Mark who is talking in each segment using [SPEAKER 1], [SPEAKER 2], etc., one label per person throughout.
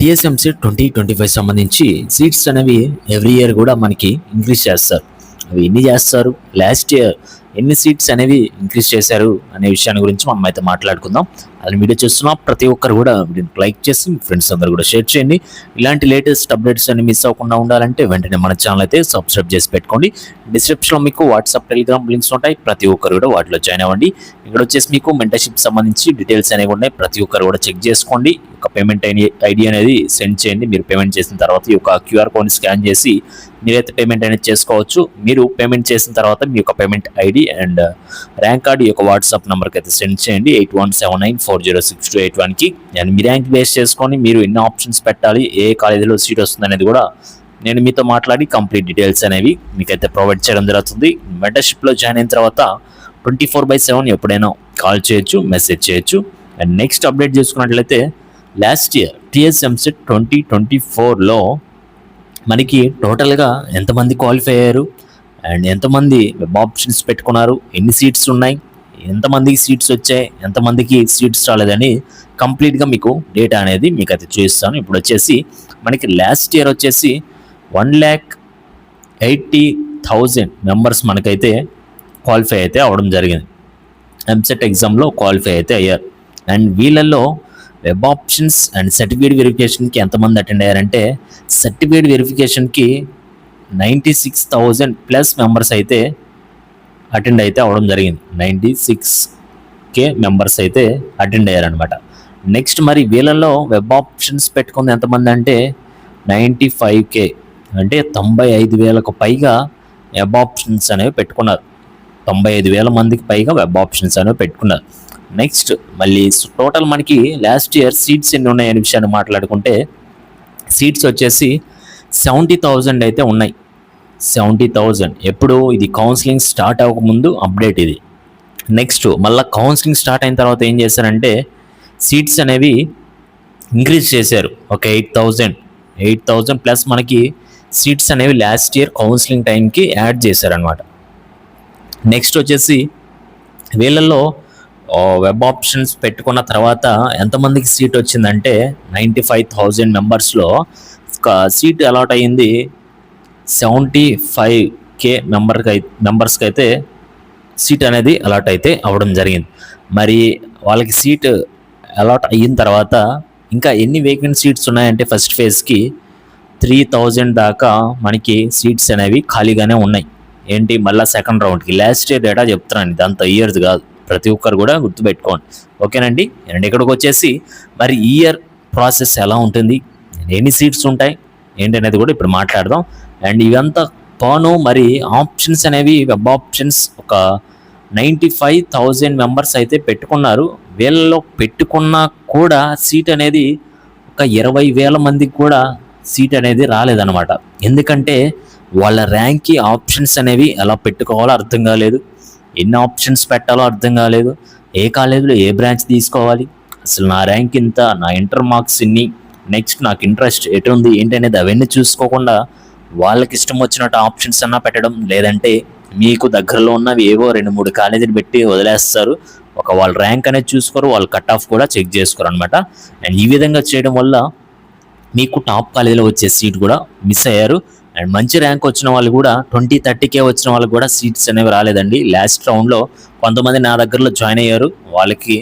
[SPEAKER 1] TSMC 2025 సంబంధించి seats అనేవి every year కూడా మనకి ఇంక్రీజ్ చేస్తారు. అవి ఎన్ని చేస్తారు, లాస్ట్ ఇయర్ ఎన్ని సీట్స్ అనేవి ఇంక్రీజ్ చేశారు అనే విషయాన్ని గురించి మనం అయితే మాట్లాడుకుందాం. అది వీడియో చూస్తున్నా ప్రతి ఒక్కరు కూడా వీడియోని లైక్ చేసి మీ ఫ్రెండ్స్ అందరూ కూడా షేర్ చేయండి. ఇలాంటి లేటెస్ట్ అప్డేట్స్ అన్ని మిస్ అవ్వకుండా ఉండాలంటే వెంటనే మన ఛానల్ అయితే సబ్స్క్రైబ్ చేసి పెట్టుకోండి. డిస్క్రిప్షన్లో మీకు వాట్సాప్, టెలిగ్రామ్ లింక్స్ ఉంటాయి. ప్రతి ఒక్కరు కూడా వాటిలో జాయిన్ అవ్వండి. ఇక్కడ వచ్చేసి మీకు మెంటర్షిప్ సంబంధించి డీటెయిల్స్ అనేవి ఉన్నాయి. ప్రతి ఒక్కరు కూడా చెక్ చేసుకోండి. ఒక పేమెంట్ ఐడి అనేది సెండ్ చేయండి. మీరు పేమెంట్ చేసిన తర్వాత ఈ యొక్క క్యూఆర్ కోడ్ని స్కాన్ చేసి మీరైతే పేమెంట్ అనేది చేసుకోవచ్చు. మీరు పేమెంట్ చేసిన తర్వాత మీ యొక్క payment ID and rank card ఈ యొక్క వాట్సాప్ నెంబర్కి అయితే సెండ్ చేయండి 8179406281కి. అండ్ మీ ర్యాంక్ బేస్ చేసుకొని మీరు ఎన్ని ఆప్షన్స్ పెట్టాలి, ఏ కాలేజీలో సీట్ వస్తుంది అనేది కూడా నేను మీతో మాట్లాడి కంప్లీట్ డీటెయిల్స్ అనేవి మీకైతే ప్రొవైడ్ చేయడం జరుగుతుంది. మెంటర్షిప్లో జాయిన్ అయిన తర్వాత 24/7 ఎప్పుడైనా కాల్ చేయొచ్చు, మెసేజ్ చేయొచ్చు. అండ్ నెక్స్ట్ అప్డేట్ చేసుకున్నట్లయితే లాస్ట్ ఇయర్ టీఎస్ఎంసెట్ 2024లో మనకి టోటల్గా ఎంతమంది క్వాలిఫై అయ్యారు అండ్ ఎంతమంది వెబ్ ఆప్షన్స్ పెట్టుకున్నారు, ఎన్ని సీట్స్ ఉన్నాయి, ఎంతమందికి సీట్స్ వచ్చాయి, ఎంతమందికి సీట్స్ రాలేదని కంప్లీట్గా మీకు డేటా అనేది మీకు అయితే చూపిస్తాను. ఇప్పుడు వచ్చేసి మనకి లాస్ట్ ఇయర్ వచ్చేసి 1,80,000 మెంబర్స్ మనకైతే క్వాలిఫై అయితే అవ్వడం జరిగింది. ఎంసెట్ ఎగ్జామ్లో క్వాలిఫై అయితే అయ్యారు. అండ్ వీళ్ళల్లో వెబ్ ఆప్షన్స్ అండ్ సర్టిఫికేట్ వెరిఫికేషన్కి ఎంతమంది అటెండ్ అయ్యారంటే సర్టిఫికేట్ వెరిఫికేషన్కి 96,000+ మెంబర్స్ అయితే అటెండ్ అయితే అవ్వడం జరిగింది. 96K మెంబర్స్ అయితే అటెండ్ అయ్యారనమాట. నెక్స్ట్ మరి వీళ్ళల్లో వెబ్ ఆప్షన్స్ పెట్టుకుంది ఎంతమంది అంటే 95K, అంటే 95,000కు పైగా వెబ్ ఆప్షన్స్ అనేవి పెట్టుకున్నారు. 95,000 మందికి పైగా వెబ్ ఆప్షన్స్ అనేవి పెట్టుకున్నారు. నెక్స్ట్ మళ్ళీ టోటల్ మనకి లాస్ట్ ఇయర్ సీట్స్ ఎన్ని ఉన్నాయనే విషయాన్ని మాట్లాడుకుంటే సీట్స్ వచ్చేసి 70,000 అయితే ఉన్నాయి. 70,000 ఎప్పుడు ఇది కౌన్సిలింగ్ స్టార్ట్ అవ్వకముందు అప్డేట్ ఇది. నెక్స్ట్ మళ్ళీ కౌన్సిలింగ్ స్టార్ట్ అయిన తర్వాత ఏం చేశారంటే సీట్స్ అనేవి ఇంక్రీజ్ చేశారు. ఒక 8,000+ మనకి సీట్స్ అనేవి లాస్ట్ ఇయర్ కౌన్సిలింగ్ టైంకి యాడ్ చేశారనమాట. నెక్స్ట్ వచ్చేసి వీళ్ళల్లో వెబ్ ఆప్షన్స్ పెట్టుకున్న తర్వాత ఎంతమందికి సీట్ వచ్చిందంటే 95,000 మెంబర్స్లో సీట్ అలాట్ అయ్యింది 75K మెంబర్స్కి అయితే సీట్ అనేది అలాట్ అయితే అవ్వడం జరిగింది. మరి వాళ్ళకి సీట్ అలాట్ అయిన తర్వాత ఇంకా ఎన్ని వేకెంట్ సీట్స్ ఉన్నాయంటే ఫస్ట్ ఫేజ్కి 3,000 దాకా మనకి సీట్స్ అనేవి ఖాళీగానే ఉన్నాయి. ఏంటి మళ్ళీ సెకండ్ రౌండ్కి లాస్ట్ ఇయర్ డేటా చెప్తున్నాను, ఇదంతా ఇయర్ది కాదు. ప్రతి ఒక్కరు కూడా గుర్తుపెట్టుకోండి, ఓకేనండి. అండ్ ఇక్కడికి వచ్చేసి మరి ఈ ఇయర్ ప్రాసెస్ ఎలా ఉంటుంది, ఎన్ని సీట్స్ ఉంటాయి ఏంటనేది కూడా ఇప్పుడు మాట్లాడదాం. అండ్ ఇవంతా పోను మరి ఆప్షన్స్ అనేవి వెబ్ ఆప్షన్స్ ఒక 95,000 మెంబర్స్ అయితే పెట్టుకున్నారు. వీళ్ళలో పెట్టుకున్నా కూడా సీట్ అనేది ఒక 20,000 మందికి కూడా సీట్ అనేది రాలేదన్నమాట. ఎందుకంటే వాళ్ళ ర్యాంక్కి ఆప్షన్స్ అనేవి ఎలా పెట్టుకోవాలో అర్థం కాలేదు, ఎన్ని ఆప్షన్స్ పెట్టాలో అర్థం కాలేదు, ఏ కాలేజీలో ఏ బ్రాంచ్ తీసుకోవాలి, అసలు నా ర్యాంక్ ఇంత, నా ఇంటర్ మార్క్స్ ఇన్ని, నెక్స్ట్ నాకు ఇంట్రెస్ట్ ఎటు ఉంది ఏంటి అనేది అవన్నీ చూసుకోకుండా వాళ్ళకి ఇష్టం వచ్చినట్టు ఆప్షన్స్ అన్నా పెట్టడం, లేదంటే మీకు దగ్గరలో ఉన్నవి ఏవో 2-3 కాలేజీలు పెట్టి వదిలేస్తారు. ఒక వాళ్ళ ర్యాంక్ అనేది చూసుకోరు, వాళ్ళ కట్ ఆఫ్ కూడా చెక్ చేసుకోరు అనమాట. అండ్ ఈ విధంగా చేయడం వల్ల మీకు టాప్ కాలేజీలో వచ్చే సీట్ కూడా మిస్ అయ్యారు. అండ్ మంచి ర్యాంక్ వచ్చిన వాళ్ళు కూడా 20-30K వచ్చిన వాళ్ళకి కూడా సీట్స్ అనేవి రాలేదండి. లాస్ట్ రౌండ్లో కొంతమంది నా దగ్గరలో జాయిన్ అయ్యారు, వాళ్ళకి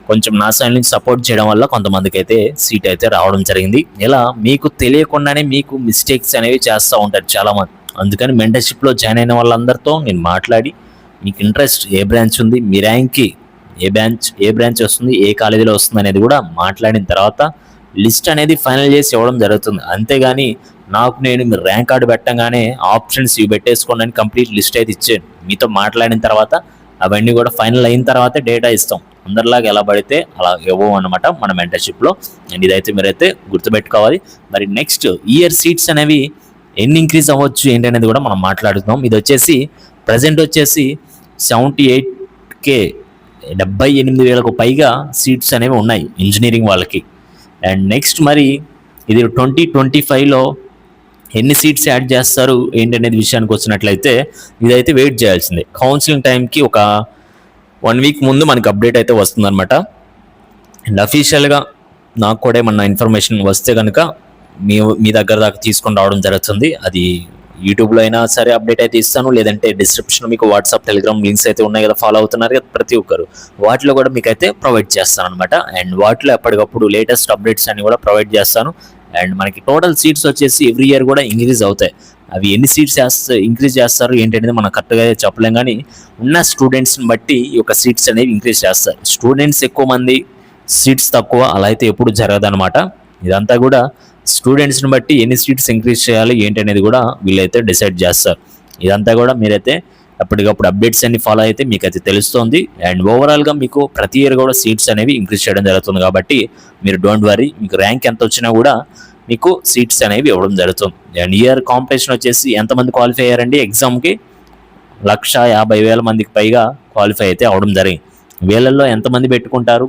[SPEAKER 1] కొంచెం నా సైడ్ నుంచి సపోర్ట్ చేయడం వల్ల కొంతమందికి అయితే సీట్ అయితే రావడం జరిగింది. ఇలా మీకు తెలియకుండానే మీకు మిస్టేక్స్ అనేవి చేస్తూ ఉంటారు చాలామంది. అందుకని మెంటర్షిప్లో జాయిన్ అయిన వాళ్ళందరితో నేను మాట్లాడి మీకు ఇంట్రెస్ట్ ఏ బ్రాంచ్ ఉంది, మీ ర్యాంక్కి ఏ బ్రాంచ్ వస్తుంది, ఏ కాలేజీలో వస్తుంది అనేది కూడా మాట్లాడిన తర్వాత లిస్ట్ అనేది ఫైనల్ చేసి ఇవ్వడం జరుగుతుంది. అంతేగాని నేను మీరు ర్యాంక్ కార్డు పెట్టగానే ఆప్షన్స్ ఇవి పెట్టేసుకోండి అని కంప్లీట్ లిస్ట్ అయితే ఇచ్చాను. మీతో మాట్లాడిన తర్వాత అవన్నీ కూడా ఫైనల్ అయిన తర్వాతే డేటా ఇస్తాం. అందరిలాగా ఎలా పడితే అలా ఇవ్వవు అనమాట మన మెంటర్షిప్లో. అండ్ ఇదైతే మీరైతే గుర్తుపెట్టుకోవాలి. మరి నెక్స్ట్ ఇయర్ సీట్స్ అనేవి ఎన్ని ఇంక్రీజ్ అవ్వచ్చు ఏంటనేది కూడా మనం మాట్లాడుతున్నాం. ఇది వచ్చేసి ప్రజెంట్ వచ్చేసి 78K 78,000కు పైగా సీట్స్ అనేవి ఉన్నాయి ఇంజనీరింగ్ వాళ్ళకి. అండ్ నెక్స్ట్ మరి ఇది 2025లో ఎన్ని సీట్స్ యాడ్ చేస్తారు ఏంటనేది విషయానికి వచ్చినట్లయితే ఇదైతే వెయిట్ చేయాల్సిందే. కౌన్సిలింగ్ టైంకి ఒక 1 వీక్ ముందు మనకి అప్డేట్ అయితే వస్తుందన్నమాట. అండ్ అఫీషియల్గా నాకు కూడా ఏమన్నా ఇన్ఫర్మేషన్ వస్తే కనుక మీ మీ దగ్గర దాకా తీసుకొని రావడం జరుగుతుంది. అది యూట్యూబ్లో అయినా సరే అప్డేట్ అయితే ఇస్తాను, లేదంటే డిస్క్రిప్షన్లో మీకు వాట్సాప్, టెలిగ్రామ్ లింక్స్ అయితే ఉన్నాయి కదా, ఫాలో అవుతున్నారు కదా ప్రతి ఒక్కరు, వాటిలో కూడా మీకు అయితే ప్రొవైడ్ చేస్తాను అనమాట. అండ్ వాటిలో ఎప్పటికప్పుడు లేటెస్ట్ అప్డేట్స్ అన్ని కూడా ప్రొవైడ్ చేస్తాను. అండ్ మనకి టోటల్ సీట్స్ వచ్చేసి ఎవ్రీ ఇయర్ కూడా ఇంక్రీజ్ అవుతాయి. అవి ఎన్ని సీట్స్ ఇంక్రీజ్ చేస్తారు ఏంటనేది మనం కరెక్ట్గా చెప్పలేం, కానీ ఉన్న స్టూడెంట్స్ని బట్టి ఈ యొక్క సీట్స్ అనేవి ఇంక్రీజ్ చేస్తారు. స్టూడెంట్స్ ఎక్కువ మంది, సీట్స్ తక్కువ, అలా అయితే ఎప్పుడు జరగదనమాట. ఇదంతా కూడా స్టూడెంట్స్ని బట్టి ఎన్ని సీట్స్ ఇంక్రీజ్ చేయాలి ఏంటి అనేది కూడా వీళ్ళైతే డిసైడ్ చేస్తారు. ఇదంతా కూడా మీరైతే ఎప్పటికప్పుడు అప్డేట్స్ అన్ని ఫాలో అయితే మీకైతే తెలుస్తుంది. అండ్ ఓవరాల్గా మీకు ప్రతి ఇయర్ కూడా సీట్స్ అనేవి ఇంక్రీజ్ చేయడం జరుగుతుంది. కాబట్టి మీరు డోంట్ వరీ, మీకు ర్యాంక్ ఎంత వచ్చినా కూడా మీకు సీట్స్ అనేవి ఇవ్వడం జరుగుతుంది. అండ్ ఇయర్ కాంపిటీషన్ వచ్చేసి ఎంతమంది క్వాలిఫై అయ్యారండి ఎగ్జామ్కి? 150,000 మందికి పైగా క్వాలిఫై అయితే అవడం జరిగింది. వీళ్ళల్లో ఎంతమంది పెట్టుకుంటారు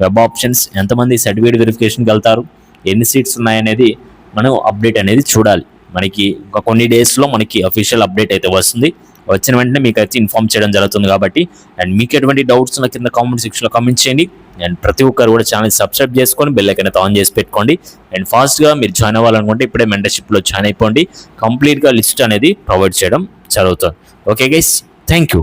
[SPEAKER 1] వెబ్ ఆప్షన్స్, ఎంతమంది సర్టిఫికేట్ వెరిఫికేషన్కి వెళ్తారు, ఎన్ని సీట్స్ ఉన్నాయనేది మనం అప్డేట్ అనేది చూడాలి. మనకి ఒక కొన్ని డేస్లో మనకి అఫీషియల్ అప్డేట్ అయితే వస్తుంది. వచ్చిన వెంటనే మీకు అయితే ఇన్ఫార్మ్ చేయడం జరుగుతుంది. కాబట్టి అండ్ మీకు ఎటువంటి డౌట్స్ ఉన్న కింద కామెంట్ సెక్షన్లో కామెంట్ చేయండి. అండ్ ప్రతి ఒక్కరు కూడా ఛానల్ సబ్స్క్రైబ్ చేసుకొని బెల్ ఐకాన్ అయితే ఆన్ చేసి పెట్టుకోండి. అండ్ ఫాస్ట్గా మీరు జాయిన్ అవ్వాలనుకుంటే ఇప్పుడే మెంటర్షిప్లో జాయిన్ అయిపోండి. కంప్లీట్గా లిస్ట్ అనేది ప్రొవైడ్ చేయడం జరుగుతుంది. Okay guys, thank you.